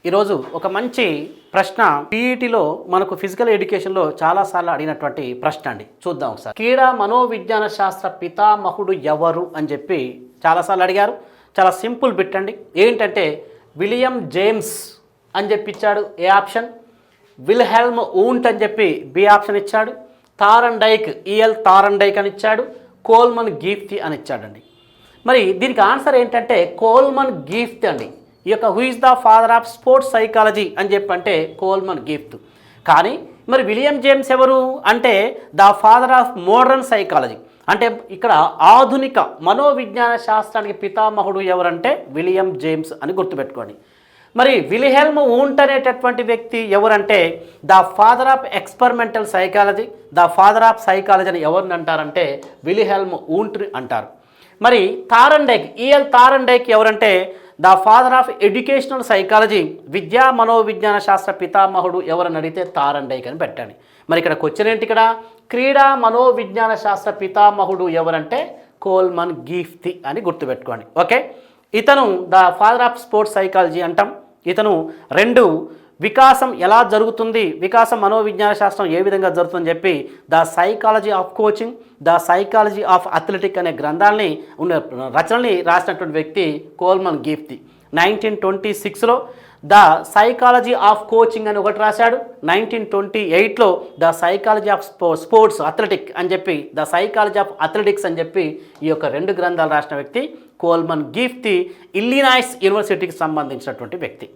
ఈరోజు ఒక మంచి ప్రశ్న పీఈటీలో మనకు ఫిజికల్ ఎడ్యుకేషన్లో చాలాసార్లు అడిగినటువంటి ప్రశ్న అండి. చూద్దాం ఒకసారి. క్రీడా మనోవిజ్ఞాన శాస్త్ర పితామహుడు ఎవరు అని చెప్పి చాలాసార్లు అడిగారు. చాలా సింపుల్ బిట్ అండి. ఏంటంటే విలియం జేమ్స్ అని చెప్పి ఇచ్చాడు ఏ ఆప్షన్, విల్హెల్మ్ ఊంట్ అని చెప్పి బి ఆప్షన్ ఇచ్చాడు, థారండైక్ ఈఎల్ థారండైక్ అని ఇచ్చాడు, కోల్మన్ గీఫ్తి అని ఇచ్చాడండి. మరి దీనికి ఆన్సర్ ఏంటంటే కోల్మన్ గీఫ్తి అండి. ఈ యొక్క who is the father of sports psychology అని చెప్పంటే కోల్మన్ గీఫ్త్. కానీ మరి విలియం జేమ్స్ ఎవరు అంటే the father of modern psychology. అంటే ఇక్కడ ఆధునిక మనోవిజ్ఞాన శాస్త్రానికి పితామహుడు ఎవరంటే విలియం జేమ్స్ అని గుర్తుపెట్టుకోండి. మరి విల్హెల్మ్ ఊంట్ అనేటటువంటి వ్యక్తి ఎవరంటే the father of experimental psychology, the father of psychology అని ఎవరిని అంటారంటే విల్హెల్మ్ ఊంట్ అంటారు. మరి థారండైక్ ఈఎల్ థారండైక్ ఎవరంటే the father of educational psychology, విద్యా మనోవిజ్ఞాన శాస్త్ర పితామహుడు ఎవరని అడిగితే థారండైక్ అని పెట్టండి. మరి ఇక్కడ క్వశ్చన్ ఏంటి, ఇక్కడ క్రీడా మనోవిజ్ఞాన శాస్త్ర పితామహుడు ఎవరంటే కోల్మన్ గీఫ్తి అని గుర్తుపెట్టుకోండి. ఓకే, ఇతను the father of sports psychology అంటాం. ఇతను రెండు వికాసం ఎలా జరుగుతుంది, వికాసం మనోవిజ్ఞాన శాస్త్రం ఏ విధంగా జరుగుతుందని చెప్పి the psychology of coaching, the psychology of athletic అనే గ్రంథాలని ఉన్న రచనల్ని రాసినటువంటి వ్యక్తి కోల్మన్ గీఫ్తి. 1926లో ద సైకాలజీ ఆఫ్ కోచింగ్ అని ఒకటి రాశాడు. 1928లో the psychology of sports athletic అని చెప్పి ద సైకాలజీ ఆఫ్ అథ్లెటిక్స్ అని చెప్పి ఈ యొక్క రెండు గ్రంథాలు రాసిన వ్యక్తి కోల్మన్ గీఫ్తి, ఇల్లినాయిస్ యూనివర్సిటీకి సంబంధించినటువంటి వ్యక్తి.